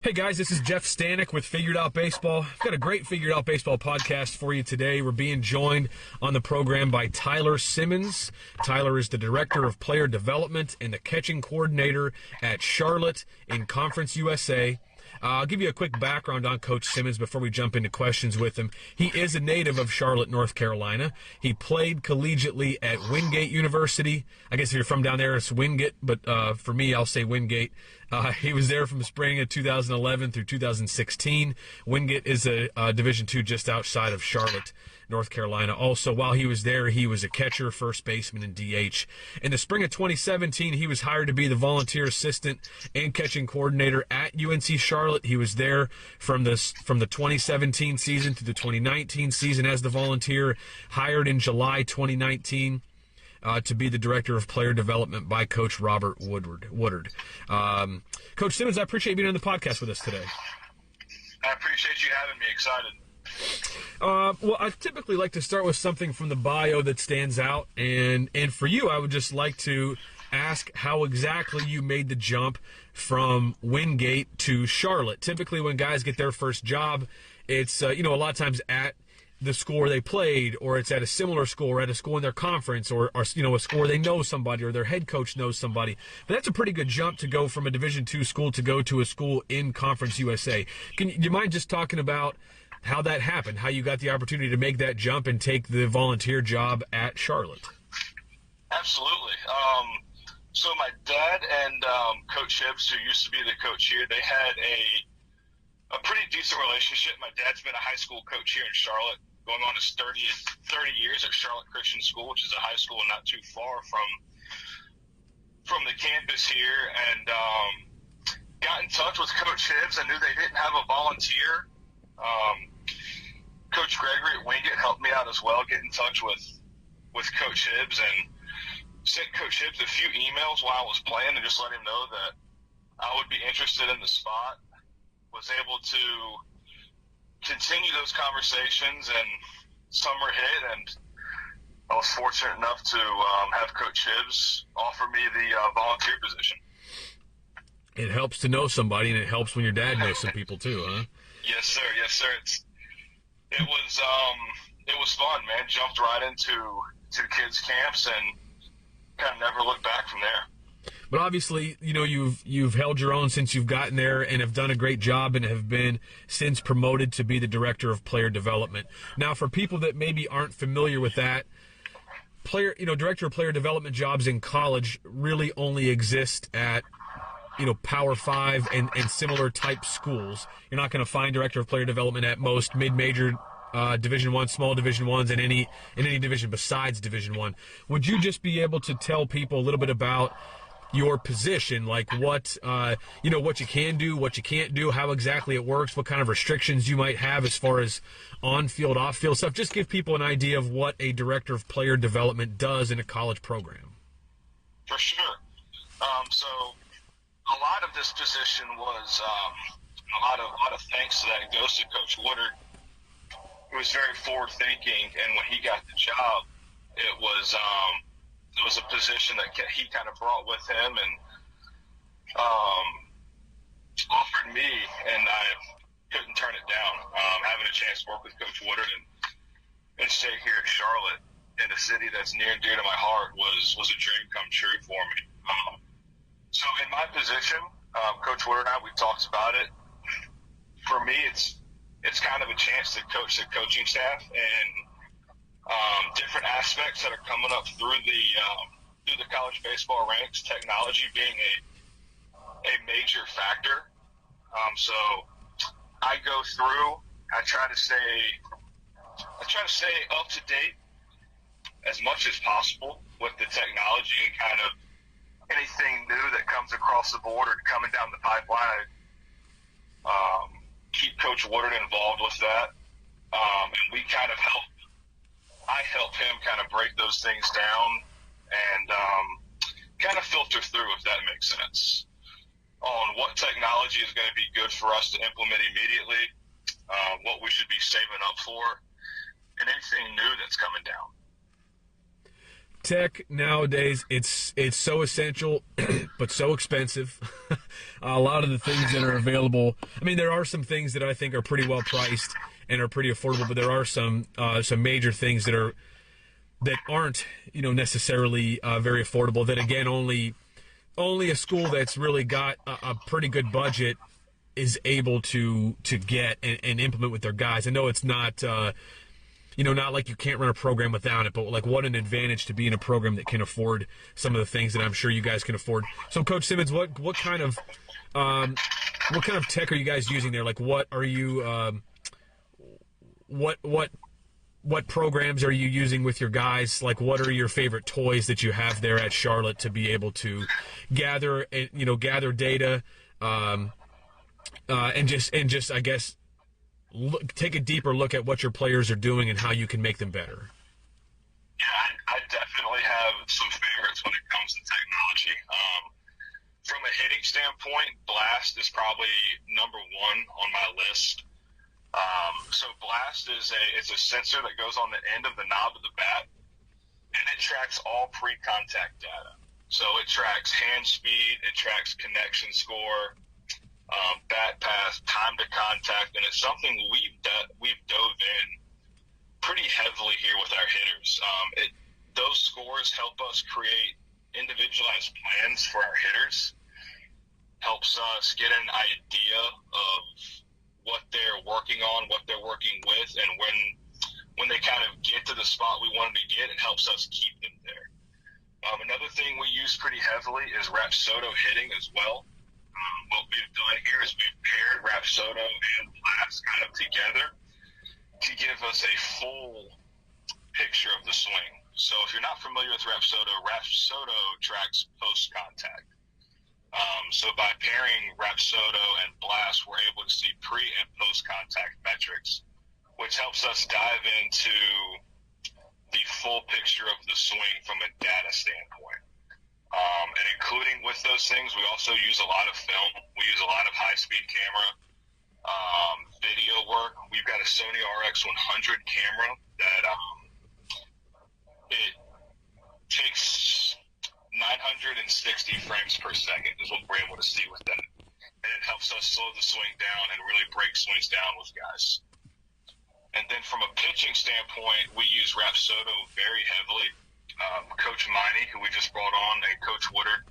Hey guys, this is Jeff Stanek with Figured Out Baseball. I've got a great Figured Out Baseball podcast for you today. We're being joined on the program by Tyler Simmons. Tyler is the Director of Player Development and the Catching Coordinator at Charlotte in Conference USA. I'll give you a quick background on Coach Simmons before we jump into questions with him. He is a native of Charlotte, North Carolina. He played collegiately at Wingate University. I guess if you're from down there, it's Wingate, but for me, I'll say Wingate. He was there from the spring of 2011 through 2016. Wingate is a Division II just outside of Charlotte, North Carolina. Also, while he was there, he was a catcher, first baseman, and DH. In the spring of 2017, he was hired to be the volunteer assistant and catching coordinator at UNC Charlotte. He was there from the 2017 season to the 2019 season as the volunteer, hired in July 2019. To be the Director of Player Development by Coach Robert Woodard. Coach Simmons, I appreciate you being on the podcast with us today. I appreciate you having me. Excited. Well, I typically like to start with something from the bio that stands out, and for you, I would just like to ask how exactly you made the jump from Wingate to Charlotte. Typically, when guys get their first job, it's a lot of times at the school where they played, or it's at a similar school, or at a school in their conference, or a school where they know somebody, or their head coach knows somebody. But that's a pretty good jump to go from a Division II school to go to a school in Conference USA. Do you mind just talking about how that happened, how you got the opportunity to make that jump and take the volunteer job at Charlotte? Absolutely. So my dad and Coach Hibbs, who used to be the coach here, they had a pretty decent relationship. My dad's been a high school coach here in Charlotte, going on his 30 years at Charlotte Christian School, which is a high school not too far from the campus here, and got in touch with Coach Hibbs. I knew they didn't have a volunteer. Coach Gregory at Wingate helped me out as well, get in touch with Coach Hibbs, and sent Coach Hibbs a few emails while I was playing and just let him know that I would be interested in the spot. Was able to continue those conversations, and summer hit, and I was fortunate enough to have Coach Hibbs offer me the volunteer position. It helps to know somebody, and it helps when your dad knows some people too, huh? Yes, sir. Yes, sir. It was fun, man. Jumped right into kids' camps and kind of never looked back from there. But obviously, you've held your own since you've gotten there and have done a great job and have been since promoted to be the Director of Player Development. Now, for people that maybe aren't familiar with that, Director of Player Development jobs in college really only exist at Power 5 and similar type schools. You're not going to find Director of Player Development at most mid-major Division I, small Division I's, and in any division besides Division I. Would you just be able to tell people a little bit about your position, like what you can do, what you can't do, how exactly it works, what kind of restrictions you might have as far as on-field, off-field stuff? Just give people an idea of what a Director of Player Development does in a college program. For sure. So a lot of this position was a lot of thanks to that goes to Coach Woodard, who was very forward-thinking, and when he got the job, it was a position that he kind of brought with him and offered me, and I couldn't turn it down. Having a chance to work with Coach Woodard and stay here at Charlotte, in a city that's near and dear to my heart, was a dream come true for me. So in my position, Coach Woodard and I, we talked about it. For me, it's kind of a chance to coach the coaching staff and different aspects that are coming up through the college baseball ranks, technology being a major factor. So I go through, I try to stay up to date as much as possible with the technology and kind of anything new that comes across the board or coming down the pipeline. Keep Coach Woodard involved with that. And we kind of I help him kind of break those things down and kind of filter through, if that makes sense, on what technology is going to be good for us to implement immediately, what we should be saving up for, and anything new that's coming down. Tech nowadays, it's so essential, but so expensive. A lot of the things that are available. I mean, there are some things that I think are pretty well priced and are pretty affordable, but there are some major things that aren't necessarily very affordable. That again, only a school that's really got a pretty good budget is able to get and implement with their guys. I know it's not. Not like you can't run a program without it, but like what an advantage to be in a program that can afford some of the things that I'm sure you guys can afford. So, Coach Simmons, what kind of tech are you guys using there? Like, what are you what programs are you using with your guys? Like, what are your favorite toys that you have there at Charlotte to be able to gather data, and just I guess. Take a deeper look at what your players are doing and how you can make them better. Yeah, I definitely have some favorites when it comes to technology. From a hitting standpoint, Blast is probably number one on my list. So Blast is a sensor that goes on the end of the knob of the bat, and it tracks all pre-contact data. So it tracks hand speed, it tracks connection score, bat pass, time to contact, and it's something we've dove in pretty heavily here with our hitters. Those scores help us create individualized plans for our hitters, helps us get an idea of what they're working on, what they're working with, and when they kind of get to the spot we want them to get, it helps us keep them there. Another thing we use pretty heavily is Rapsodo hitting as well. What we've done here is we've paired Rapsodo and Blast kind of together to give us a full picture of the swing. So if you're not familiar with Rapsodo tracks post-contact. So by pairing Rapsodo and Blast, we're able to see pre- and post-contact metrics, which helps us dive into the full picture of the swing from a data standpoint. And including with those things, we also use a lot of film. We use a lot of high-speed camera, video work. We've got a Sony RX100 camera that it takes 960 frames per second is what we're able to see with that. And it helps us slow the swing down and really break swings down with guys. And then from a pitching standpoint, we use Rapsodo very heavily. Coach Miney, who we just brought on, and Coach Woodard,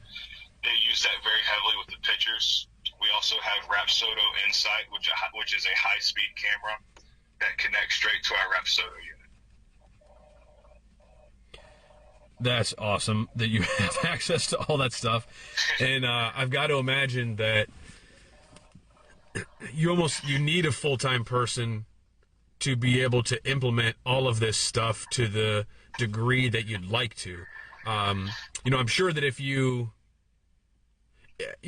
they use that very heavily with the pitchers. We also have Rapsodo Insight, which is a high-speed camera that connects straight to our Rapsodo unit. That's awesome that you have access to all that stuff. And I've got to imagine that you need a full-time person to be able to implement all of this stuff to the degree that you'd like to. I'm sure that if an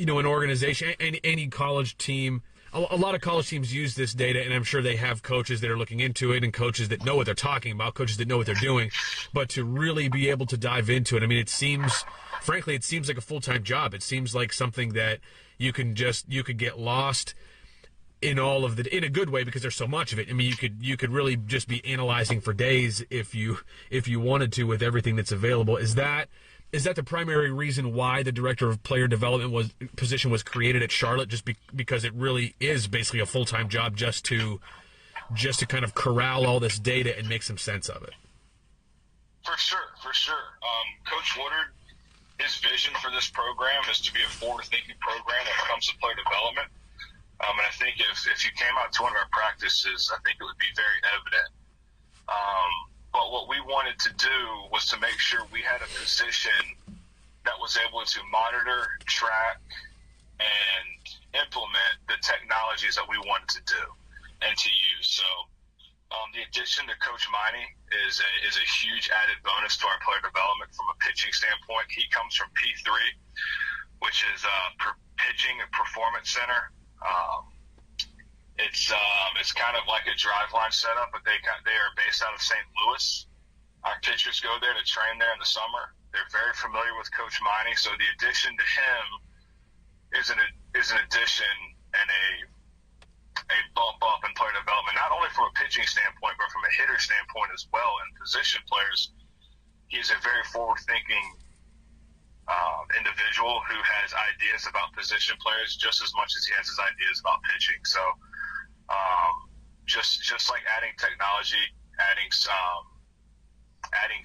organization, any college team, a lot of college teams use this data, and I'm sure they have coaches that are looking into it and coaches that know what they're talking about, coaches that know what they're doing. But to really be able to dive into it, I mean, it seems like a full-time job. It seems like something that you could get lost in all of in a good way, because there's so much of it. I mean, you could really just be analyzing for days if you wanted to with everything that's available. Is that the primary reason why the director of player development position was created at Charlotte, just because it really is basically a full-time job just to kind of corral all this data and make some sense of it? For sure. Coach Woodard, his vision for this program is to be a forward-thinking program when it comes to player development. And I think if you came out to one of our practices, I think it would be very evident. But what we wanted to do was to make sure we had a position that was able to monitor, track, and implement the technologies that we wanted to do and to use. So the addition to Coach Miney is a huge added bonus to our player development from a pitching standpoint. He comes from P3, which is Pitching and Performance Center. It's kind of like a driveline setup, but they are based out of St. Louis. Our pitchers go there to train there in the summer. They're very familiar with Coach Miney, so the addition to him is an addition and a bump up in player development, not only from a pitching standpoint, but from a hitter standpoint as well. And position players, he's a very forward-thinking individual who has ideas about position players just as much as he has his ideas about pitching. So just like adding technology, adding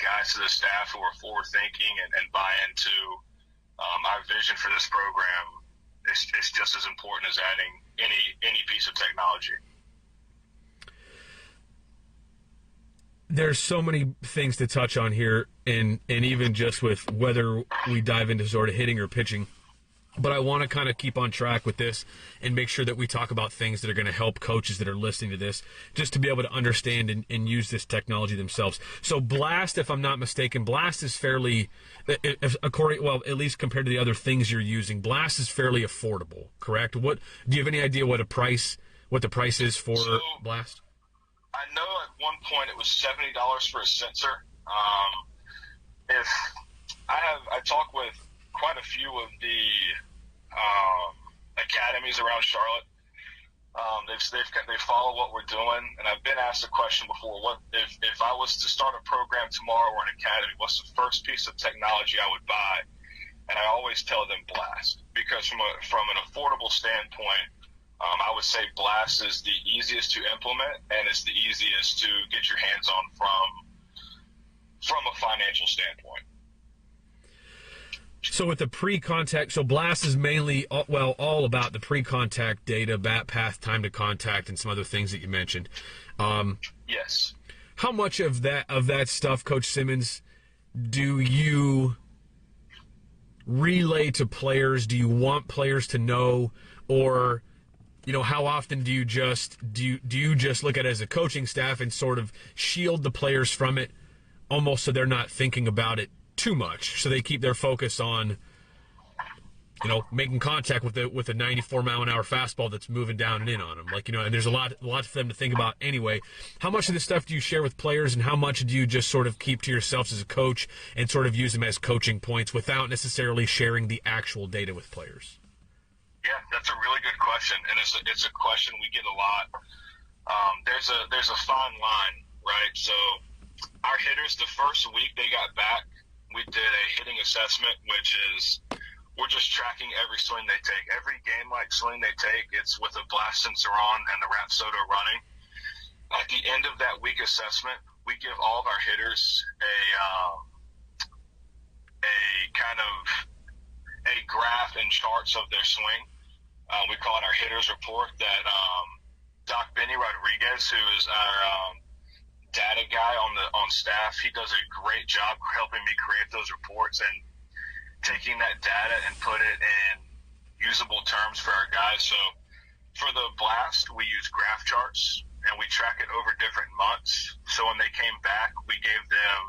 guys to the staff who are forward-thinking and buy into our vision for this program, it's just as important as adding any piece of technology. There's so many things to touch on here, and even just with whether we dive into sort of hitting or pitching. But I want to kind of keep on track with this and make sure that we talk about things that are going to help coaches that are listening to this just to be able to understand and use this technology themselves. So Blast, if I'm not mistaken, Blast is fairly, at least compared to the other things you're using, Blast is fairly affordable, correct? Do you have any idea what the price is for Blast? I know at one point it was $70 for a sensor. If I talk with quite a few of the academies around Charlotte. They follow what we're doing, and I've been asked a question before: what if I was to start a program tomorrow or an academy? What's the first piece of technology I would buy? And I always tell them Blast, because from an affordable standpoint, I would say Blast is the easiest to implement, and it's the easiest to get your hands on from a financial standpoint. So with the pre-contact, so Blast is mainly, all about the pre-contact data, bat path, time to contact, and some other things that you mentioned. Yes. How much of that stuff, Coach Simmons, do you relay to players? Do you want players to know, or how often do you just look at it as a coaching staff and sort of shield the players from it, almost so they're not thinking about it too much, so they keep their focus on making contact with a 94-mile-an-hour fastball that's moving down and in on them, and there's a lot for them to think about anyway. How much of this stuff do you share with players, and how much do you just sort of keep to yourselves as a coach and sort of use them as coaching points without necessarily sharing the actual data with players? Yeah, that's a really good question, and it's a question we get a lot. There's a fine line, right? So our hitters, the first week they got back, we did a hitting assessment, which is we're just tracking every swing they take. Every game-like swing they take, it's with a blast sensor on and the Rapsodo running. At the end of that week assessment, we give all of our hitters a kind of a graph and charts of their swing. We call it our hitters report that Doc Benny Rodriguez, who is our data guy on staff, he does a great job helping me create those reports and taking that data and put it in usable terms for our guys. So for the Blast, we use graph charts and we track it over different months. So when they came back, we gave them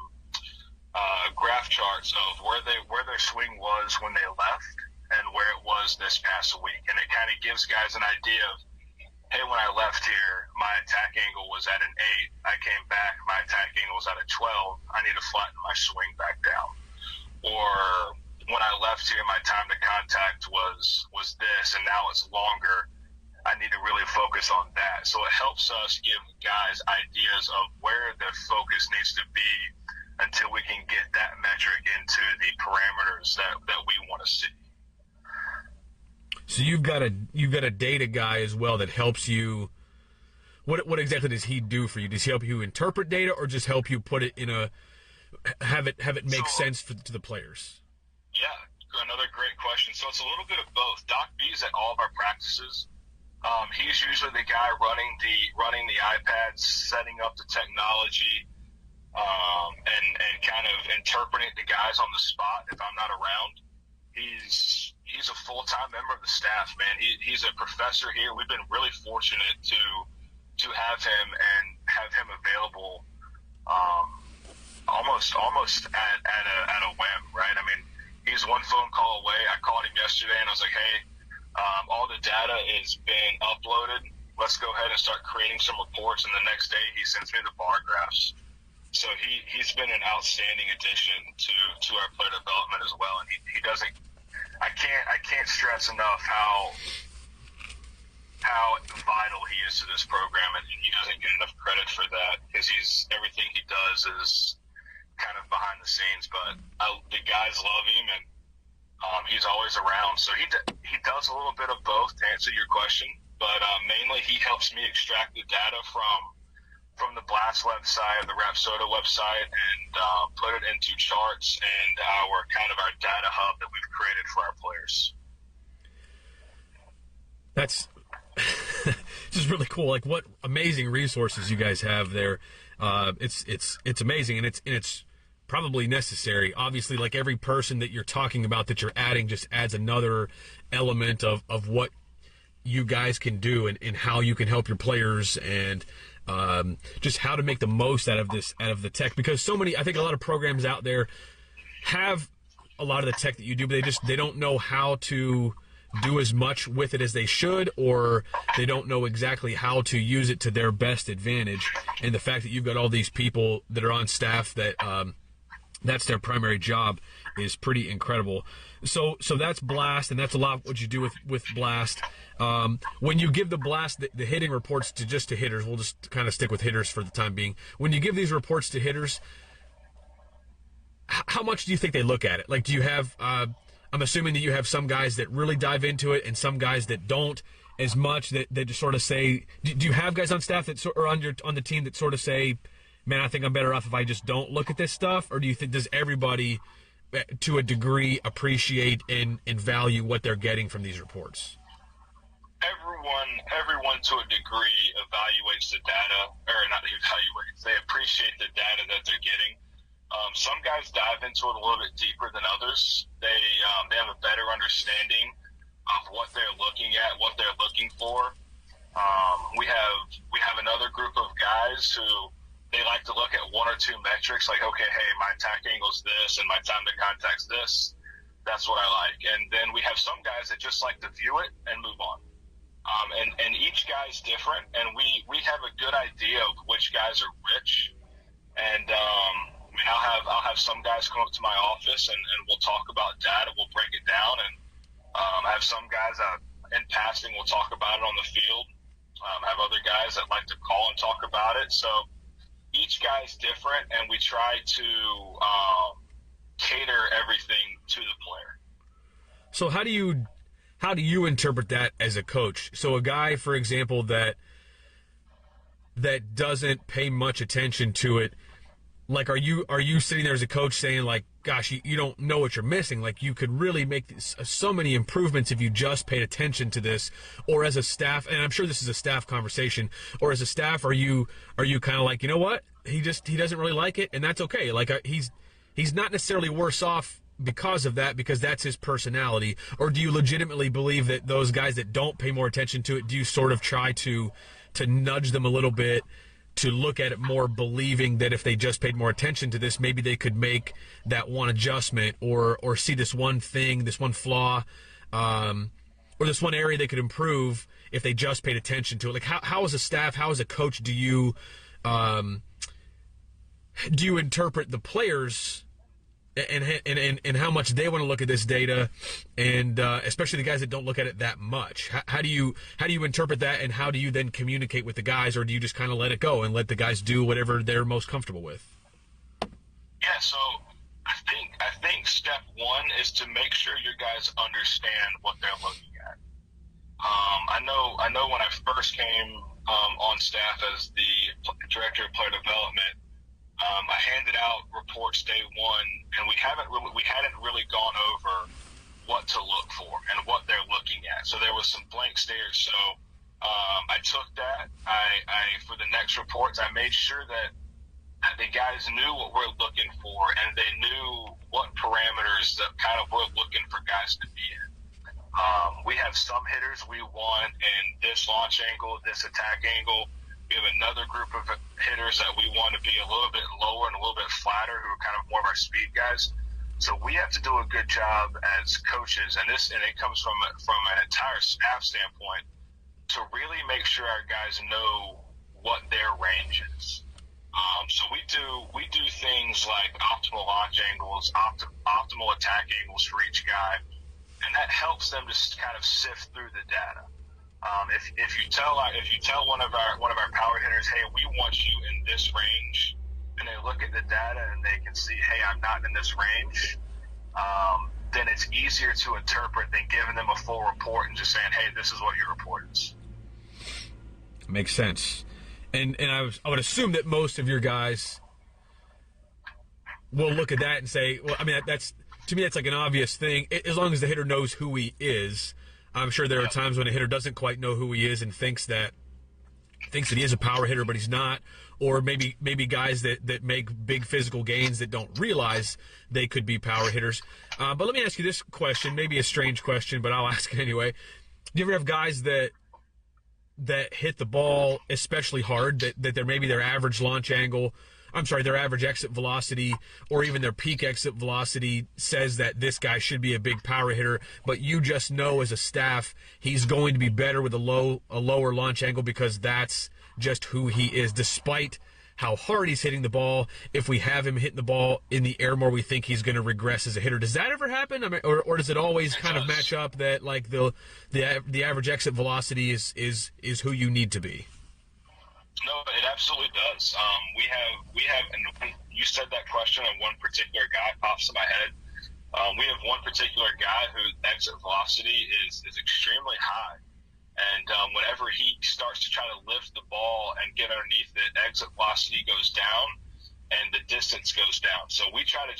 graph charts of where their swing was when they left and where it was this past week, and it kind of gives guys an idea of, hey, when I left here, my attack angle was at an 8. I came back, my attack angle was at a 12. I need to flatten my swing back down. Or when I left here, my time to contact was this, and now it's longer. I need to really focus on that. So it helps us give guys ideas of where their focus needs to be until we can get that metric into the parameters that we want to see. So you've got a data guy as well that helps you. What exactly does he do for you? Does he help you interpret data, or just help you put it in have it make sense to the players? Yeah, another great question. So it's a little bit of both. Doc B's at all of our practices. He's usually the guy running the iPads, setting up the technology, and kind of interpreting the guys on the spot if I'm not around. He's a full-time member of the staff, man. He's a professor here. We've been really fortunate to have him and have him available almost at a whim, right? I mean, he's one phone call away. I called him yesterday and I was like, hey, all the data is being uploaded. Let's go ahead and start creating some reports. And the next day he sends me the bar graphs. So he's been an outstanding addition to our player development as well. And he doesn't. I can't stress enough how vital he is to this program, and he doesn't get enough credit for that, because everything he does is kind of behind the scenes, but the guys love him, and he's always around. So he does a little bit of both, to answer your question, but mainly he helps me extract the data from the Blast website, the Rapsodo website, and put it into charts and our data hub that we've created for our players. That's just really cool. Like, what amazing resources you guys have there. It's amazing, and it's probably necessary. Obviously, like, every person that you're talking about that you're adding just adds another element of what you guys can do and how you can help your players, and just how to make the most out of the tech, because so many, I think a lot of programs out there have a lot of the tech that you do, but they don't know how to do as much with it as they should, or they don't know exactly how to use it to their best advantage. And the fact that you've got all these people that are on staff that that's their primary job is pretty incredible. So that's Blast, and that's a lot what you do with Blast. When you give the Blast the hitting reports to hitters, we'll just kind of stick with hitters for the time being. When you give these reports to hitters, how much do you think they look at it? Like, do you have I'm assuming that you have some guys that really dive into it and some guys that don't as much, that just sort of say, do you have guys on staff that or on the team that sort of say, man, I think I'm better off if I just don't look at this stuff? Or do you think, does everybody to a degree appreciate and value what they're getting from these reports? Everyone to a degree evaluates the data, or not evaluates, they appreciate the data that they're getting. Some guys dive into it a little bit deeper than others. They have a better understanding of what they're looking at, what they're looking for. We have another group of guys who they like to look at one or two metrics, like, okay, hey, my attack angle's this and my time to contact's this. That's what I like. And then we have some guys that just like to view it and move on. And each guy's different, and we have a good idea of which guys are rich. And I'll have some guys come up to my office and we'll talk about data. We'll break it down, and I have some guys that in passing will talk about it on the field. I have other guys that like to call and talk about it. So each guy's different, and we try to cater everything to the player. So how do you interpret that as a coach? So a guy, for example, that doesn't pay much attention to it, like, are you sitting there as a coach saying, like, gosh, you don't know what you're missing, like, you could really make so many improvements if you just paid attention to this? Or as a staff, and I'm sure this is a staff conversation, or as a staff, are you kind of like, you know what, he doesn't really like it, and that's okay, like, he's not necessarily worse off because of that, because that's his personality? Or do you legitimately believe that those guys that don't pay more attention to it, do you sort of try to nudge them a little bit to look at it more, believing that if they just paid more attention to this, maybe they could make that one adjustment, or see this one thing, this one flaw, or this one area they could improve if they just paid attention to it? Like, how as a staff, how as a coach do you interpret the players and how much they want to look at this data, and especially the guys that don't look at it that much? How do you interpret that, and how do you then communicate with the guys, or do you just kind of let it go and let the guys do whatever they're most comfortable with? Yeah, so I think step one is to make sure your guys understand what they're looking at. I know when I first came on staff as the director of player development, I handed out reports day one, and we hadn't really gone over what to look for and what they're looking at. So there was some blank stares. So I took that. I for the next reports, I made sure that the guys knew what we're looking for, and they knew what parameters that kind of we're looking for guys to be in. We have some hitters we want in this launch angle, this attack angle. We have another group of hitters that we want to be a little bit lower and a little bit flatter, who are kind of more of our speed guys. So we have to do a good job as coaches, and it comes from an entire staff standpoint, to really make sure our guys know what their range is. So we do things like optimal launch angles, optimal attack angles for each guy, and that helps them just kind of sift through the data. If you tell one of our power hitters, hey, we want you in this range, and and they look at the data and they can see, hey, I'm not in this range, then it's easier to interpret than giving them a full report and just saying, hey, this is what your report is. Makes sense. And I would assume that most of your guys will look at that and say, well, I mean, that's to me, that's like an obvious thing. As long as the hitter knows who he is. I'm sure there are times when a hitter doesn't quite know who he is and thinks that he is a power hitter, but he's not. Or maybe guys that make big physical gains that don't realize they could be power hitters. But let me ask you this question, maybe a strange question, but I'll ask it anyway. Do you ever have guys that hit the ball especially hard, that their average launch angle, their average exit velocity, or even their peak exit velocity says that this guy should be a big power hitter, but you just know as a staff he's going to be better with a lower launch angle because that's just who he is, despite how hard he's hitting the ball? If we have him hitting the ball in the air more, we think he's going to regress as a hitter. Does that ever happen? I mean, or does it always kind of match up that like the average exit velocity is who you need to be? No, it absolutely does. We have, and you said that question, and one particular guy pops in my head. We have one particular guy whose exit velocity is extremely high. And whenever he starts to try to lift the ball and get underneath it, exit velocity goes down and the distance goes down. So we try to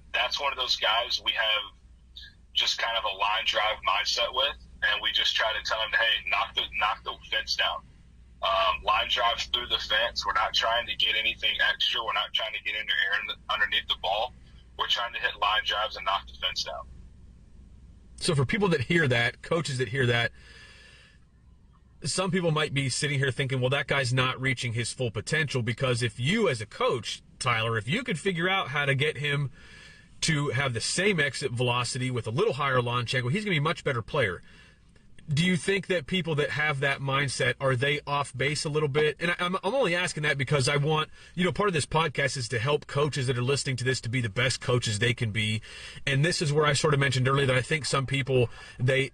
that's one of those guys we have just kind of a line drive mindset with, and we just try to tell him, hey, knock the fence down. Line drive through the fence. We're not trying to get anything extra. We're not trying to get into air underneath the ball. We're trying to hit line drives and knock the fence down. So for people that hear that, coaches that hear that, some people might be sitting here thinking, well, that guy's not reaching his full potential, because if you as a coach, Tyler, if you could figure out how to get him to have the same exit velocity with a little higher launch angle, he's going to be a much better player. Do you think that people that have that mindset, are they off base a little bit? And I'm only asking that because I want, part of this podcast is to help coaches that are listening to this to be the best coaches they can be. And this is where I sort of mentioned earlier that I think some people, they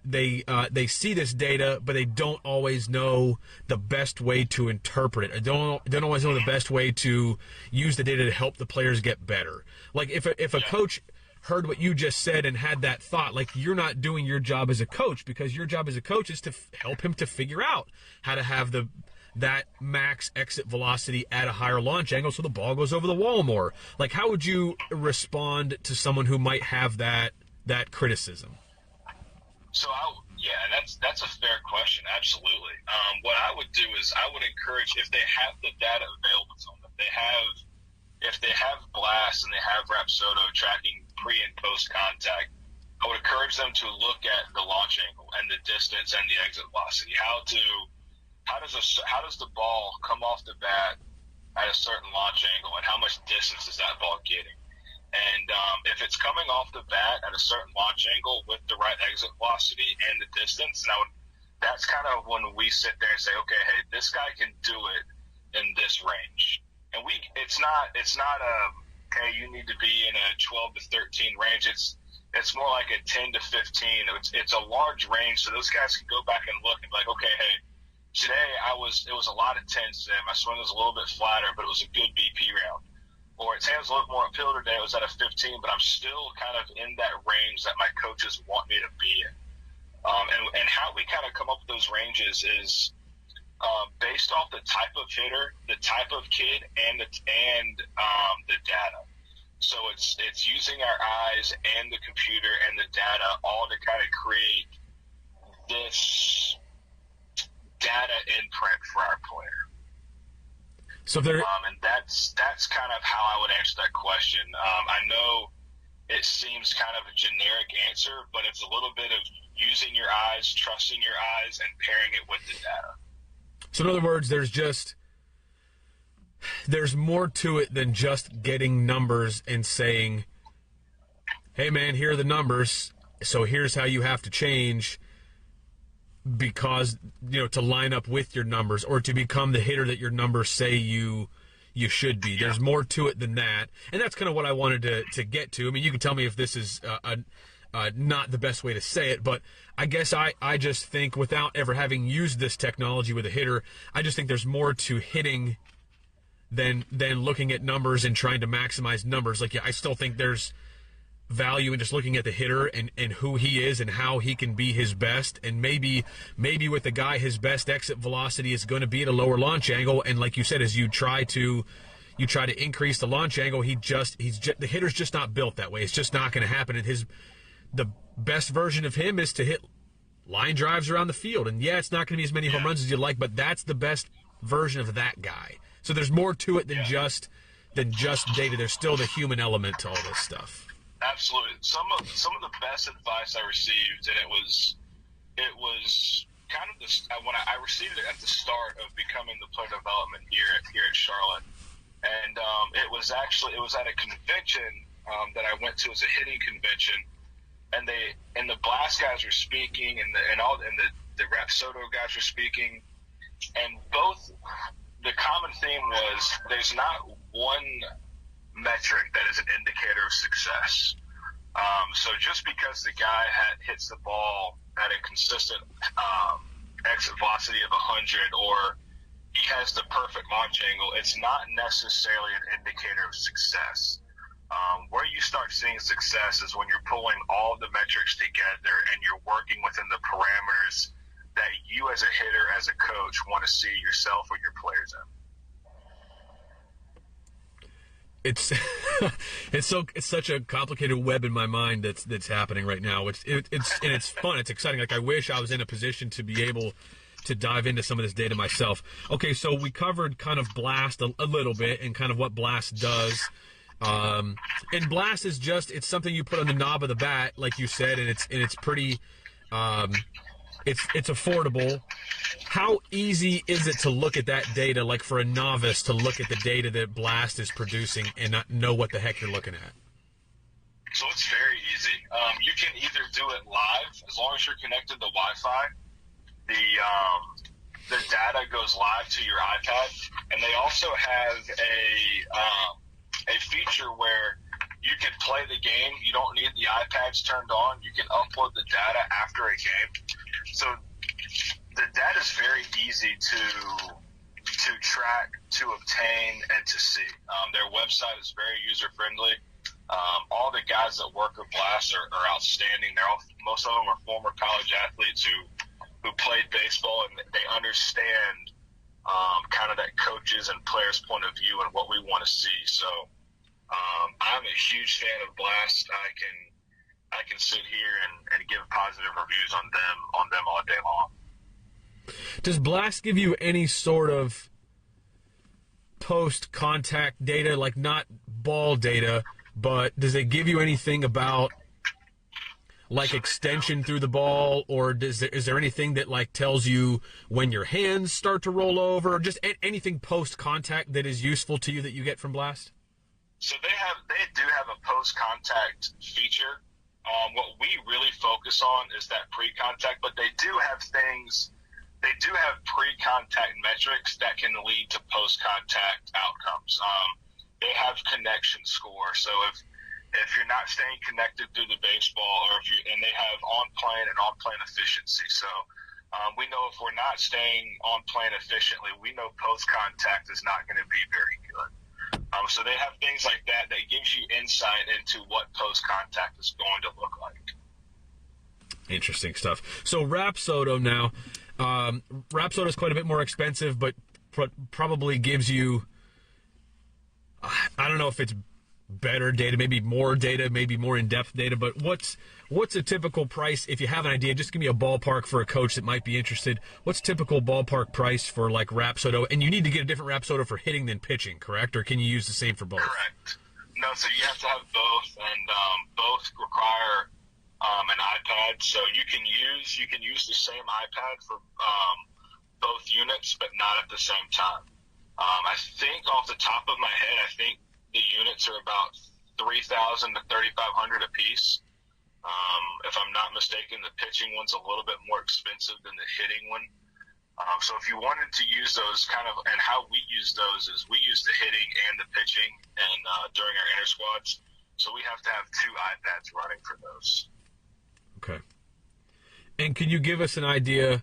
see this data, but they don't always know the best way to interpret it. They don't always know the best way to use the data to help the players get better. Like if a coach heard what you just said and had that thought, like, you're not doing your job as a coach, because your job as a coach is to help him to figure out how to have that max exit velocity at a higher launch angle so the ball goes over the wall more. Like, how would you respond to someone who might have that criticism? So that's a fair question. Absolutely. What I would do is I would encourage, if they have the data available to them, if they have Blast and they have Rapsodo tracking pre and post contact, I would encourage them to look at the launch angle and the distance and the exit velocity. How does the ball come off the bat at a certain launch angle, and how much distance is that ball getting? And if it's coming off the bat at a certain launch angle with the right exit velocity and the distance, that's kind of when we sit there and say, okay, hey, this guy can do it in this range. And it's not okay, you need to be in a 12 to 13 range. It's more like a 10 to 15. It's a large range, so those guys can go back and look and be like, okay, hey, today it was a lot of 10s today. My swing was a little bit flatter, but it was a good BP round. Or its hands a little more uphill today. It was at a 15, but I'm still kind of in that range that my coaches want me to be in. And how we kind of come up with those ranges is based off the type of hitter, the type of kid, and the data. So it's using our eyes and the computer and the data all to kind of create this data imprint for our player. So there, and that's kind of how I would answer that question. I know it seems kind of a generic answer, but it's a little bit of using your eyes, trusting your eyes, and pairing it with the data. So in other words, there's more to it than just getting numbers and saying, hey man, here are the numbers, so here's how you have to change because, to line up with your numbers or to become the hitter that your numbers say you should be. There's more to it than that. And that's kind of what I wanted to get to. I mean, you can tell me if this is not the best way to say it, but I guess I just think, without ever having used this technology with a hitter, I just think there's more to hitting than looking at numbers and trying to maximize numbers. Like, yeah, I still think there's value in just looking at the hitter and who he is and how he can be his best. And maybe with the guy, his best exit velocity is going to be at a lower launch angle. And like you said, as you try to increase the launch angle, the hitter's just not built that way. It's just not going to happen. And the best version of him is to hit line drives around the field. And yeah, it's not going to be as many home runs as you like, but that's the best version of that guy. So there's more to it than just data. There's still the human element to all this stuff. Absolutely. Some of the best advice I received, and it was kind of when I received it at the start of becoming the player development here at Charlotte, and it was at a convention that I went to as a hitting convention, and the Blast guys were speaking, and the Rapsodo guys were speaking, and both the common theme was there's not one metric that is an indicator of success. So just because the guy hits the ball at a consistent exit velocity of 100, or he has the perfect launch angle, it's not necessarily an indicator of success. Where you start seeing success is when you're pulling all the metrics together and you're working within the parameters that you as a hitter, as a coach, want to see yourself or your players in. It's such a complicated web in my mind that's happening right now. It's fun. It's exciting. Like, I wish I was in a position to be able to dive into some of this data myself. Okay, so we covered kind of Blast a little bit and kind of what Blast does. And Blast is it's something you put on the knob of the bat, like you said, and it's pretty it's affordable. How easy is it to look at that data, like for a novice to look at the data that Blast is producing and not know what the heck you're looking at? So it's very easy. You can either do it live, as long as you're connected to Wi-Fi. The data goes live to your iPad, and they also have a feature where you can play the game. You don't need the iPads turned on. You can upload the data after a game. So the data is very easy to track, to obtain, and to see. Their website is very user-friendly. All the guys that work with Blast are outstanding. Most of them are former college athletes who played baseball, and they understand kind of that coaches and players' point of view and what we want to see. So I'm a huge fan of Blast. I can sit here and give positive reviews on them all day long. Does Blast give you any sort of post-contact data, like not ball data, but does it give you anything about like extension through the ball, or is there anything that like tells you when your hands start to roll over, or just anything post-contact that is useful to you that you get from Blast? So they do have a post-contact feature. What we really focus on is that pre-contact, but they do have pre-contact metrics that can lead to post-contact outcomes. They have connection score. So if you're not staying connected through the baseball, and they have on-plane and off-plane efficiency. So we know if we're not staying on-plane efficiently, we know post-contact is not going to be very good. So they have things like that gives you insight into what post-contact is going to look like. Interesting stuff. So Rapsodo now, Rapsodo is quite a bit more expensive, but probably gives you, I don't know if it's better data, maybe more in-depth data, but what's a typical price, if you have an idea? Just give me a ballpark for a coach that might be interested. What's typical ballpark price for like Rapsodo? And you need to get a different Rapsodo for hitting than pitching, correct? Or can you use the same for both? Correct. No, so you have to have both, and both require an iPad. So you can use the same iPad for both units, but not at the same time. I think off the top of my head, the units are about $3,000 to $3,500 a piece. If I'm not mistaken, the pitching one's a little bit more expensive than the hitting one. So if you wanted to use those and how we use those is we use the hitting and the pitching and during our inter squads. So we have to have two iPads running for those. Okay. And can you give us an idea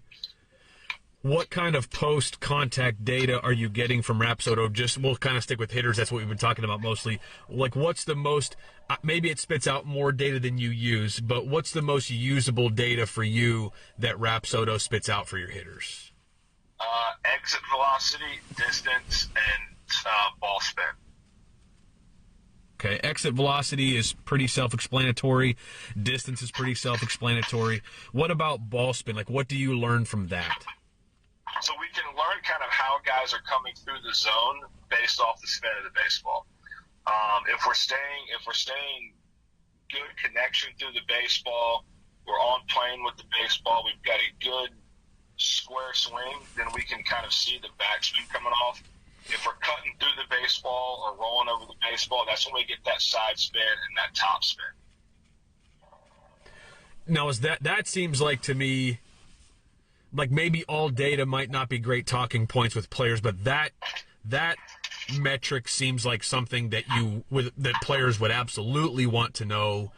What kind of post-contact data are you getting from Rapsodo? Just, we'll kind of stick with hitters. That's what we've been talking about mostly. Like, what's the most, maybe it spits out more data than you use, but what's the most usable data for you that Rapsodo spits out for your hitters? Exit velocity, distance, and ball spin. Okay, exit velocity is pretty self-explanatory. Distance is pretty self-explanatory. What about ball spin? Like, what do you learn from that? So we can learn kind of how guys are coming through the zone based off the spin of the baseball. If we're staying good connection through the baseball, we're on plane with the baseball, we've got a good square swing, then we can kind of see the backspin coming off. If we're cutting through the baseball or rolling over the baseball, that's when we get that side spin and that top spin. Now, is that seems like to me, like maybe all data might not be great talking points with players, but that metric seems like something that that players would absolutely want to know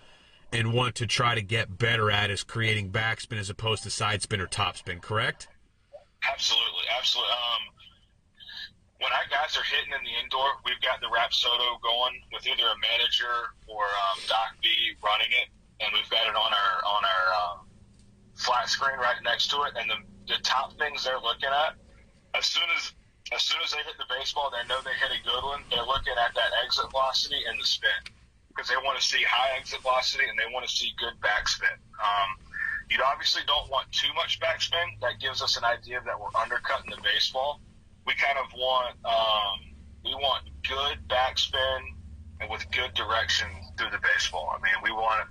and want to try to get better at, is creating backspin as opposed to side spin or top spin, correct? Absolutely. When our guys are hitting in the indoor, we've got the Rapsodo going with either a manager or Doc B running it, and we've got it on our flat screen right next to it. And the top things they're looking at, as soon as they hit the baseball, they know they hit a good one. They're looking at that exit velocity and the spin, because they want to see high exit velocity and they want to see good backspin. You obviously don't want too much backspin. That gives us an idea that we're undercutting the baseball. We kind of want good backspin and with good direction through the baseball. I mean, we want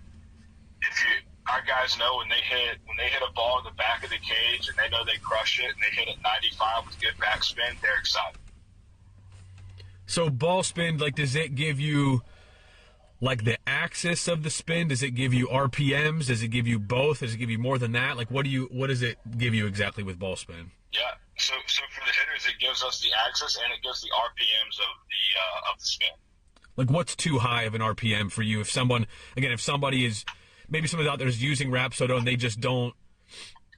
our guys know when they hit a ball in the back of the cage and they know they crush it and they hit it 95 with good backspin, they're excited. So ball spin, like, does it give you like the axis of the spin? Does it give you RPMs? Does it give you both? Does it give you more than that? Like, what does it give you exactly with ball spin? Yeah. So for the hitters, it gives us the axis and it gives the RPMs of the spin. Like, what's too high of an RPM for you? If somebody is, maybe somebody out there is using Rapsodo and they just don't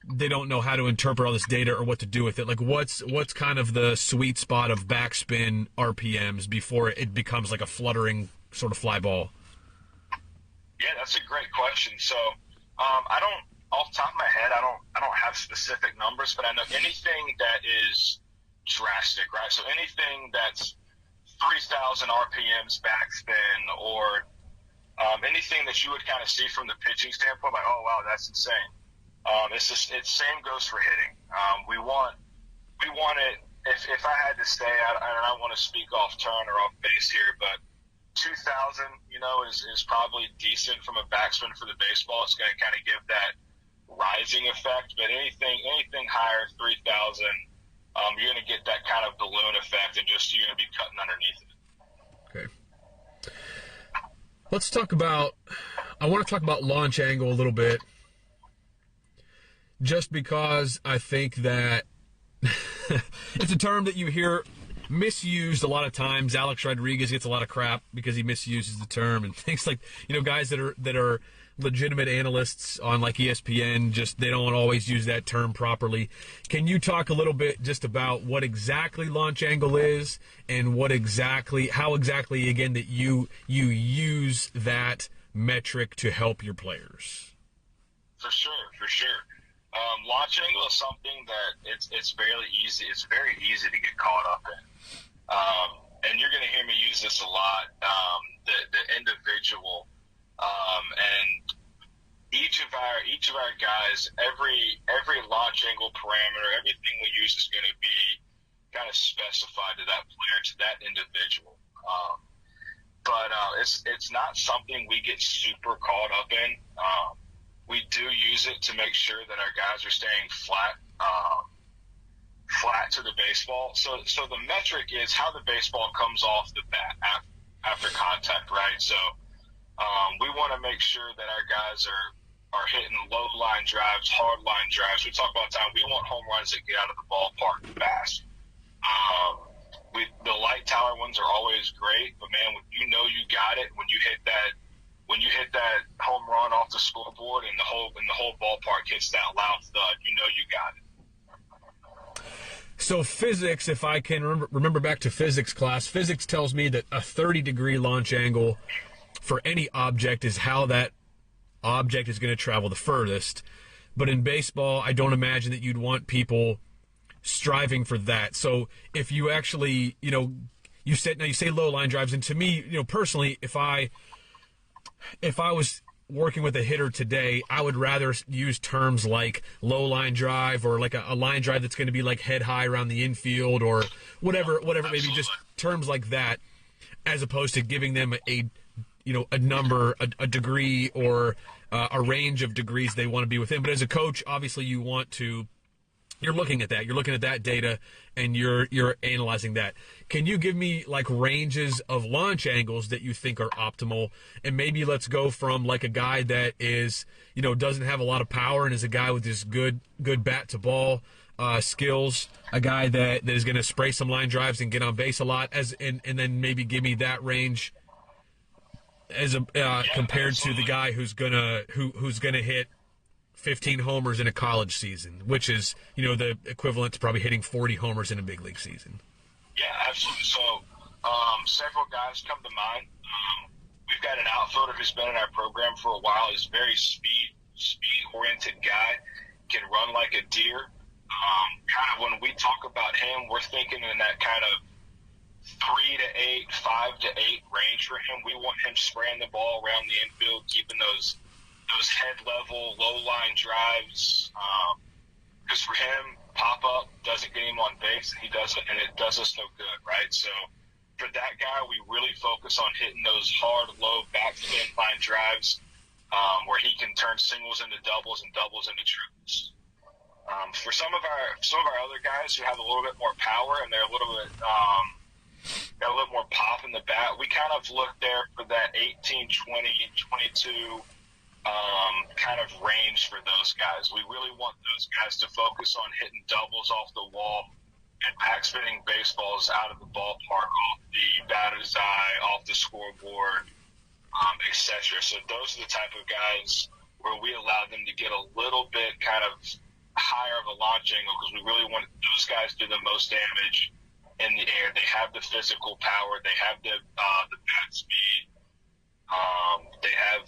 know how to interpret all this data or what to do with it. Like, what's kind of the sweet spot of backspin RPMs before it becomes like a fluttering sort of fly ball? Yeah, that's a great question. So I don't, off the top of my head, I don't have specific numbers, but I know anything that is drastic, right? So anything that's 3,000 RPMs backspin, or anything that you would kind of see from the pitching standpoint, like, oh wow, that's insane. It's same goes for hitting. We want it. If I had to say, I don't want to speak off turn or off base here, but 2,000, is probably decent from a backspin for the baseball. It's going to kind of give that rising effect, but anything higher, 3,000, you're going to get that kind of balloon effect, and just you're going to be cutting underneath it. Okay. I want to talk about launch angle a little bit, just because I think that it's a term that you hear misused a lot of times. Alex Rodriguez gets a lot of crap because he misuses the term, and things like, guys that are legitimate analysts on like ESPN, just they don't always use that term properly. Can you talk a little bit just about what exactly launch angle is, and how exactly again that you use that metric to help your players? For sure. Launch angle is something that it's very easy. It's very easy to get caught up in. And you're going to hear me use this a lot. The individual, and each of our guys, every launch angle parameter, everything we use is going to be kind of specified to that player, to that individual. But it's not something we get super caught up in. We do use it to make sure that our guys are staying flat to the baseball. So the metric is how the baseball comes off the bat after contact, right? So we want to make sure that our guys are hitting low line drives, hard line drives. We talk about time. We want home runs that get out of the ballpark fast. The light tower ones are always great, but man, you got it when you hit that home run off the scoreboard and the whole ballpark hits that loud thud. You got it. So physics, if I can remember back to physics class, physics tells me that a 30-degree launch angle for any object is how that object is going to travel the furthest. But in baseball, I don't imagine that you'd want people striving for that. So if you actually, you say low line drives, and to me, personally, if I was working with a hitter today, I would rather use terms like low line drive, or like a line drive that's going to be like head high around the infield, or whatever, maybe just terms like that, as opposed to giving them a number, a degree, or a range of degrees they want to be within. But as a coach, obviously you're looking at that data, and you're analyzing that. Can you give me like ranges of launch angles that you think are optimal? And maybe let's go from like a guy that is, doesn't have a lot of power and is a guy with just good bat to ball skills, a guy that is going to spray some line drives and get on base a lot, and then maybe give me that range as compared to the guy who's gonna hit 15 homers in a college season, which is, the equivalent to probably hitting 40 homers in a big league season. Yeah, absolutely. So several guys come to mind. We've got an outfielder who's been in our program for a while. He's a very speed-oriented guy, can run like a deer. Kind of when we talk about him, we're thinking in that kind of 3 to 8, 5 to 8 range for him. We want him spraying the ball around the infield, keeping those head-level, low-line drives, because for him, pop-up doesn't get him on base, and it does us no good, right? So for that guy, we really focus on hitting those hard, low, backspin line drives where he can turn singles into doubles and doubles into triples. For some of our other guys who have a little bit more power and they're a little bit got a little more pop in the bat, we kind of look there for that 18, 20, 22 kind of range for those guys. We really want those guys to focus on hitting doubles off the wall and backspinning baseballs out of the ballpark, off the batter's eye, off the scoreboard, etc. So those are the type of guys where we allow them to get a little bit kind of higher of a launch angle, because we really want those guys to do the most damage in the air. They have the physical power. They have the bat speed. They have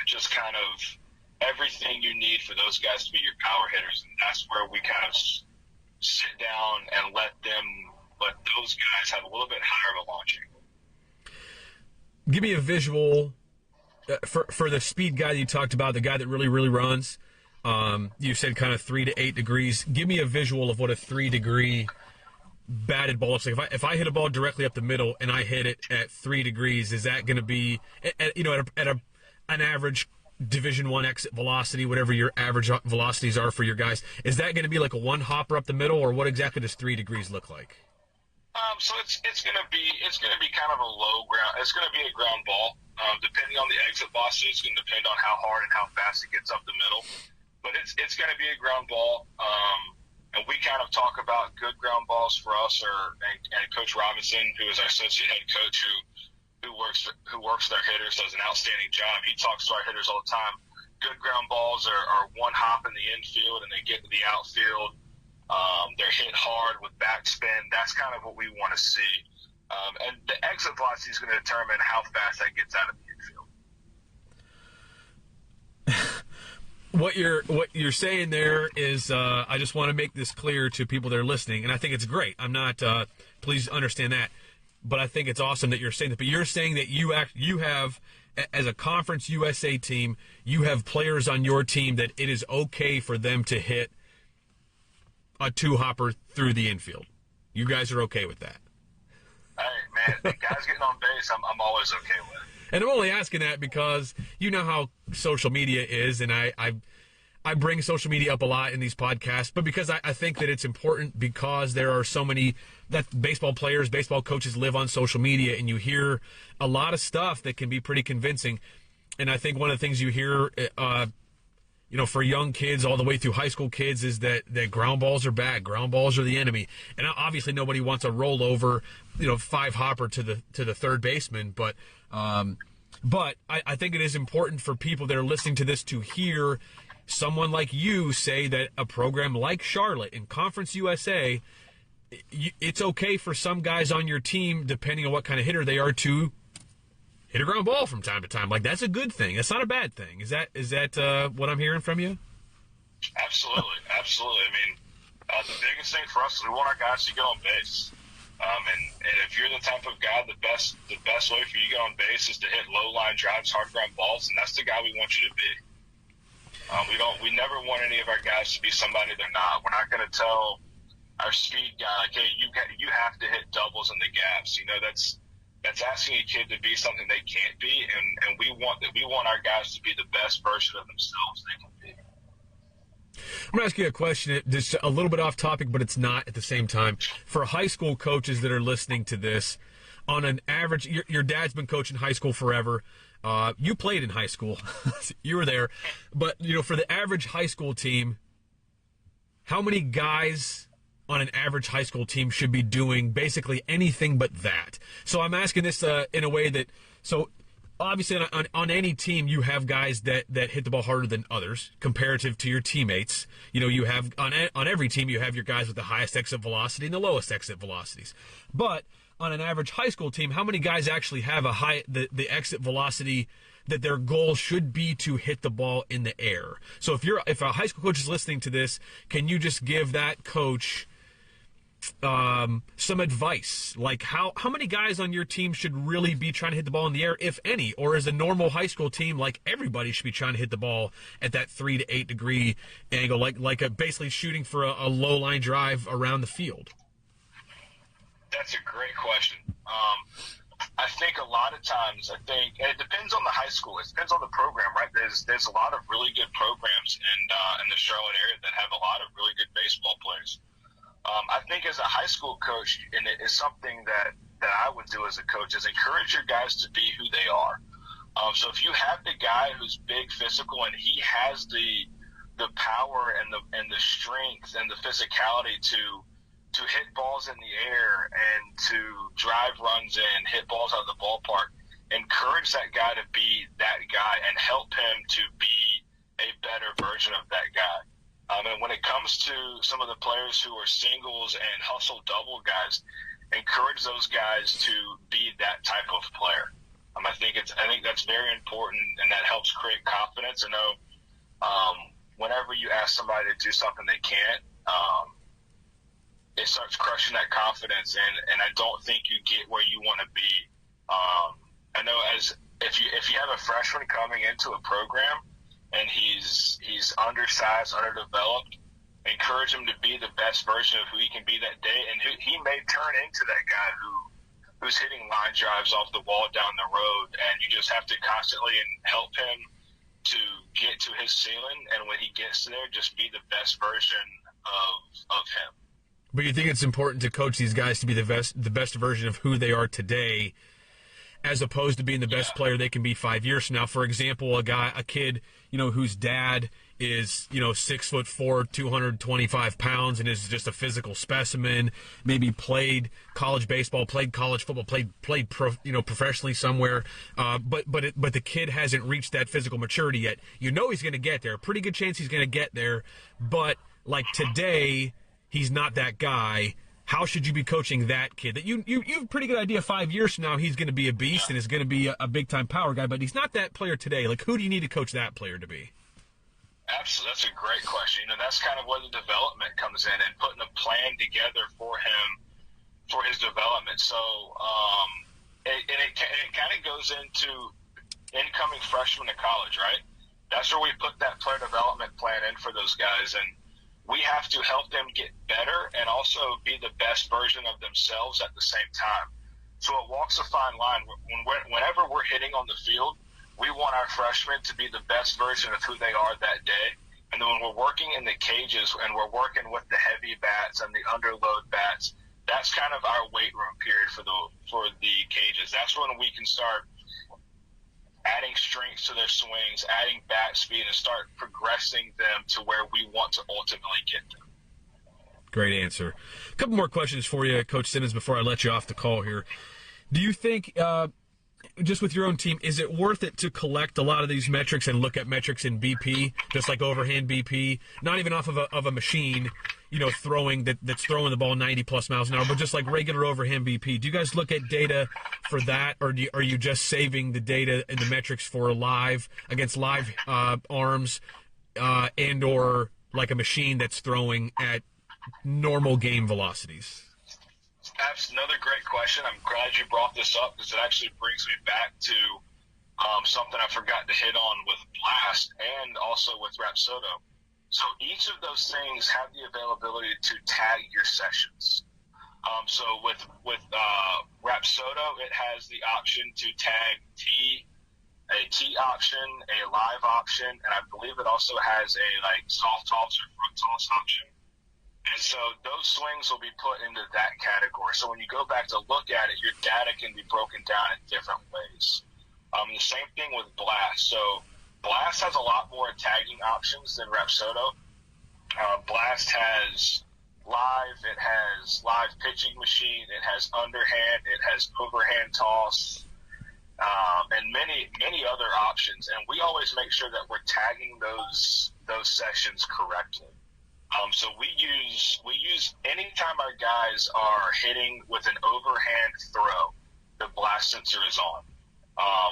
just kind of everything you need for those guys to be your power hitters, and that's where we kind of sit down and let those guys have a little bit higher of a launch angle. Give me a visual for the speed guy that you talked about, the guy that really, really runs. You said kind of 3 to 8 degrees. Give me a visual of what a 3-degree batted ball looks like. If I hit a ball directly up the middle and I hit it at 3 degrees, is that going to be at an average Division I exit velocity, whatever your average velocities are for your guys? Is that going to be like a one hopper up the middle, or what exactly does 3 degrees look like? So it's going to be kind of a low ground. It's going to be a ground ball. Depending on the exit velocity, it's going to depend on how hard and how fast it gets up the middle. But it's going to be a ground ball. And we kind of talk about good ground balls for us, and Coach Robinson, who is our associate head coach, who works with our hitters, does an outstanding job. He talks to our hitters all the time. Good ground balls are one hop in the infield, and they get to the outfield. They're hit hard with backspin. That's kind of what we want to see. And the exit velocity is going to determine how fast that gets out of the infield. What you're saying there is, I just want to make this clear to people that are listening, and I think it's great. I'm not, please understand that, but I think it's awesome that you're saying that. But you're saying that you have, as a Conference USA team, you have players on your team that it is okay for them to hit a 2-hopper through the infield. You guys are okay with that? Hey, man, the guys getting on base, I'm always okay with. And I'm only asking that because you know how social media is, and I bring social media up a lot in these podcasts, but because I think that it's important, because there are so many that baseball players, baseball coaches live on social media, and you hear a lot of stuff that can be pretty convincing. And I think one of the things you hear, for young kids all the way through high school kids, is that ground balls are bad. Ground balls are the enemy. And obviously nobody wants a rollover, 5-hopper to the third baseman. But I think it is important for people that are listening to this to hear someone like you say that a program like Charlotte in Conference USA, it's okay for some guys on your team, depending on what kind of hitter they are, to hit a ground ball from time to time. Like, that's a good thing. That's not a bad thing. Is that what I'm hearing from you? Absolutely. Absolutely. I mean, the biggest thing for us is we want our guys to get on base. And if you're the type of guy, the best way for you to get on base is to hit low line drives, hard ground balls, and that's the guy we want you to be. We never want any of our guys to be somebody they're not. We're not going to tell our speed guy, like, hey, you have to hit doubles in the gaps. You know, that's asking a kid to be something they can't be, and we want our guys to be the best version of themselves they can be. I'm going to ask you a question that's a little bit off topic, but it's not at the same time. For high school coaches that are listening to this, on an average, your dad's been coaching high school forever. You played in high school. You were there. But, you know, for the average high school team, how many guys on an average high school team should be doing basically anything but that? So I'm asking this in a way that, so obviously on any team you have guys that hit the ball harder than others comparative to your teammates. You know, you have on every team you have your guys with the highest exit velocity and the lowest exit velocities. But on an average high school team, how many guys actually have the exit velocity that their goal should be to hit the ball in the air? So if a high school coach is listening to this, can you just give that coach some advice? Like how many guys on your team should really be trying to hit the ball in the air, if any? Or is a normal high school team like everybody should be trying to hit the ball at that 3 to 8 degree angle, like basically shooting for a low line drive around the field? That's a great question. I think a lot of times, and it depends on the high school. It depends on the program, right? There's a lot of really good programs in the Charlotte area that have a lot of really good baseball players. I think as a high school coach, and it is something that I would do as a coach, is encourage your guys to be who they are. So if you have the guy who's big, physical, and he has the power and the strength and the physicality to hit balls in the air and to drive runs in, hit balls out of the ballpark, encourage that guy to be that guy and help him to be a better version of that guy. And when it comes to some of the players who are singles and hustle double guys, encourage those guys to be that type of player. I think that's very important, and that helps create confidence. I know whenever you ask somebody to do something they can't, it starts crushing that confidence, and I don't think you get where you want to be. I know if you have a freshman coming into a program and he's undersized, underdeveloped, encourage him to be the best version of who he can be that day, and he may turn into that guy who's hitting line drives off the wall down the road, and you just have to constantly help him to get to his ceiling, and when he gets there, just be the best version of him. But you think it's important to coach these guys to be the best version of who they are today, as opposed to being the best player they can be 5 years from now. For example, a kid, you know, whose dad is, you know, 6'4", 225 pounds, and is just a physical specimen. Maybe played college baseball, played college football, played professionally somewhere. But the kid hasn't reached that physical maturity yet. You know he's going to get there. Pretty good chance he's going to get there. But like today, he's not that guy. How should you be coaching that kid? That you have a pretty good idea 5 years from now he's going to be a beast and is going to be a big-time power guy, but he's not that player today. Like, who do you need to coach that player to be? Absolutely. That's a great question. You know, that's kind of where the development comes in, and putting a plan together for him, for his development. So it kind of goes into incoming freshmen to college, right? That's where we put that player development plan in for those guys, and we have to help them get better and also be the best version of themselves at the same time. So it walks a fine line. Whenever we're hitting on the field, we want our freshmen to be the best version of who they are that day. And then when we're working in the cages and we're working with the heavy bats and the underload bats, that's kind of our weight room period for the cages. That's when we can start adding strength to their swings, adding bat speed, and start progressing them to where we want to ultimately get them. Great answer. A couple more questions for you, Coach Simmons, before I let you off the call here. Do you think just with your own team, is it worth it to collect a lot of these metrics and look at metrics in BP, just like overhand BP, not even off of a machine, throwing that's throwing the ball 90 plus miles an hour, but just like regular overhand BP? Do you guys look at data for that, or are you just saving the data and the metrics for live against live arms, and or like a machine that's throwing at normal game velocities? That's another great question. I'm glad you brought this up because it actually brings me back to something I forgot to hit on with Blast and also with Rapsodo. So each of those things have the availability to tag your sessions. So with Rapsodo, it has the option to tag a T option, a live option, and I believe it also has a soft toss or front toss option. And so those swings will be put into that category. So when you go back to look at it, your data can be broken down in different ways. The same thing with Blast. So Blast has a lot more tagging options than Rapsodo. Blast has live, it has live pitching machine, it has underhand, it has overhand toss, and many other options. And we always make sure that we're tagging those sessions correctly. So we use anytime our guys are hitting with an overhand throw, the Blast sensor is on.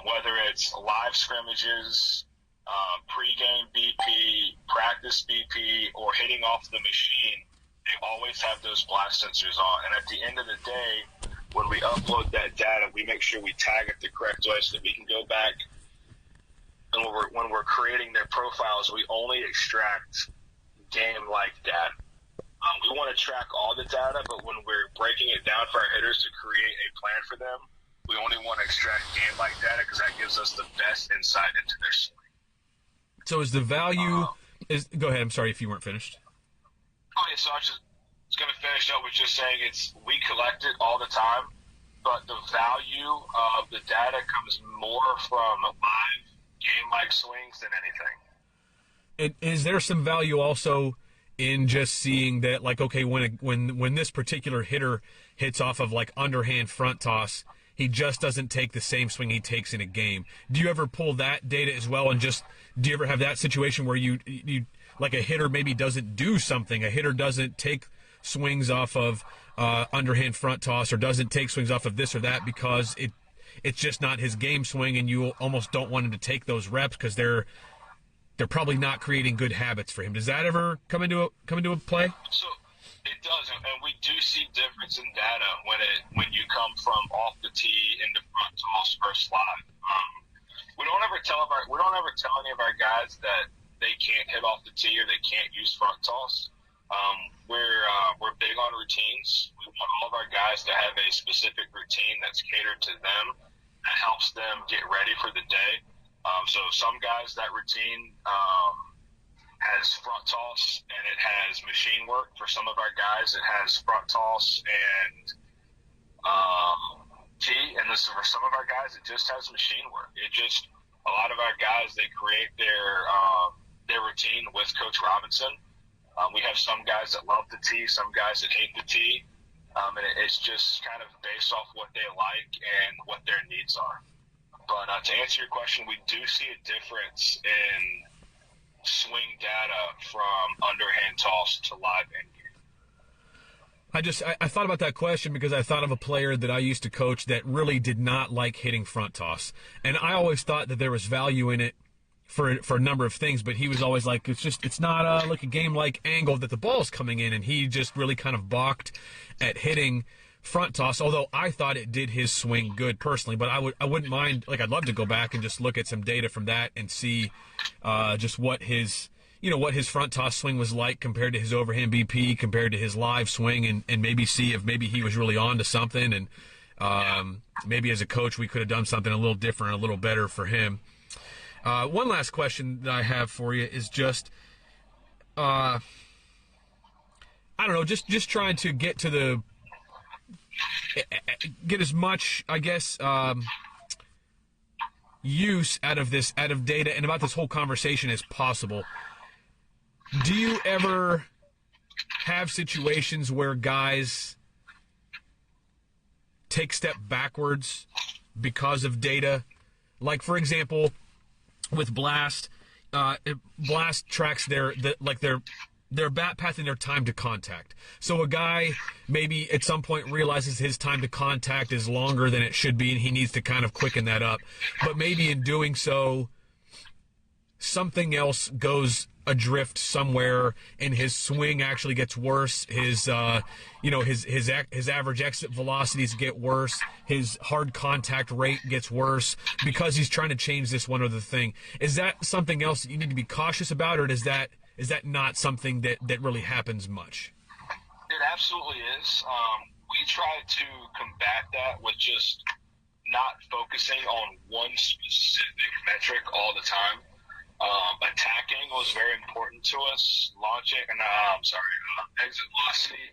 Whether it's live scrimmages, pregame BP, practice BP, or hitting off the machine, they always have those Blast sensors on. And at the end of the day, when we upload that data, we make sure we tag it the correct way so that we can go back. And when we're creating their profiles, we only extract game-like data. We want to track all the data, but when we're breaking it down for our hitters to create a plan for them, we only want to extract game-like data because that gives us the best insight into their swing. So is the value go ahead, I'm sorry if you weren't finished. Oh, yeah, so I was going to finish up with just saying we collect it all the time, but the value of the data comes more from live game-like swings than anything. Is there some value also in just seeing that, okay, when this particular hitter hits off of underhand front toss, he just doesn't take the same swing he takes in a game? Do you ever pull that data as well, and just do you ever have that situation where you like a hitter maybe doesn't do something, a hitter doesn't take swings off of underhand front toss or doesn't take swings off of this or that because it's just not his game swing, and you almost don't want him to take those reps because they're probably not creating good habits for him? Does that ever come into a play? So it does, and we do see difference in data when you come from off the tee into front toss versus live. We don't ever tell any of our guys that they can't hit off the tee or they can't use front toss. We're big on routines. We want all of our guys to have a specific routine that's catered to them that helps them get ready for the day. So some guys, that routine has front toss and it has machine work. For some of our guys, it has front toss and tee. And for some of our guys, it just has machine work. A lot of our guys, they create their routine with Coach Robinson. We have some guys that love the tee, some guys that hate the tee. And it's just kind of based off what they like and what their needs are. But to answer your question, we do see a difference in swing data from underhand toss to live in-game. I thought about that question because I thought of a player that I used to coach that really did not like hitting front toss. And I always thought that there was value in it for a number of things, but he was always like, it's not like a game-like angle that the ball's coming in, and he just really kind of balked at hitting front toss, although I thought it did his swing good personally. But I wouldn't mind, I'd love to go back and just look at some data from that and see just what his front toss swing was like compared to his overhand BP, compared to his live swing, and maybe see if maybe he was really on to something, and maybe as a coach we could have done something a little different, a little better for him. One last question that I have for you is just, I don't know, just trying to get as much, I guess, use out of data and about this whole conversation as possible. Do you ever have situations where guys take step backwards because of data. Like, for example, with Blast, Blast tracks their bat path and their time to contact. So a guy maybe at some point realizes his time to contact is longer than it should be, and he needs to kind of quicken that up. But maybe in doing so, something else goes adrift somewhere, and his swing actually gets worse. His average exit velocities get worse. His hard contact rate gets worse because he's trying to change this one other thing. Is that something else that you need to be cautious about, or is that not something that really happens much? It absolutely is. We try to combat that with just not focusing on one specific metric all the time. Attacking was very important to us. Exit velocity,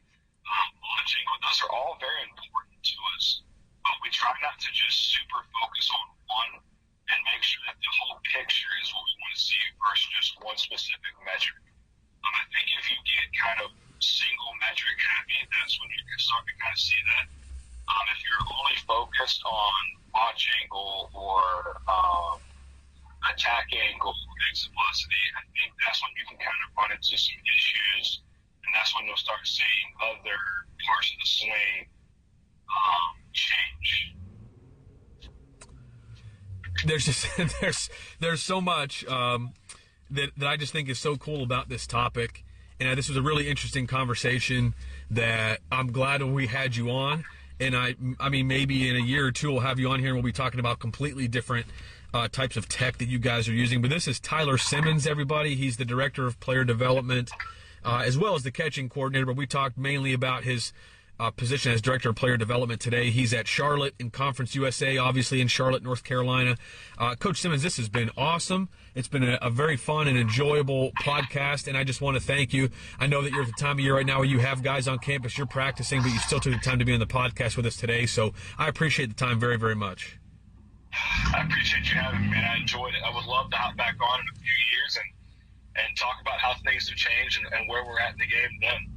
launching, those are all very important to us. But we try not to just super focus on one and make sure that the whole picture is what we want to see versus just one specific metric. I think if you get kind of single metric happy, that's when you can start to kind of see that. If you're only focused on launch angle or attack angle, exit velocity, I think that's when you can kind of run into some issues, and that's when you'll start seeing other parts of the swing change. There's so much that I just think is so cool about this topic, and this was a really interesting conversation that I'm glad we had you on. And I mean, maybe in a year or two we'll have you on here and we'll be talking about completely different types of tech that you guys are using. But this is Tyler Simmons, everybody. He's the director of player development as well as the catching coordinator. But we talked mainly about his position as director of player development today. He's at Charlotte in Conference USA, obviously in Charlotte, North Carolina. Coach Simmons, this has been awesome. It's been a very fun and enjoyable podcast, and I just want to thank you. I know that you're at the time of year right now where you have guys on campus, you're practicing, but you still took the time to be on the podcast with us today, so I appreciate the time very, very much. I appreciate you having me, man. I enjoyed it. I would love to hop back on in a few years and talk about how things have changed and where we're at in the game then.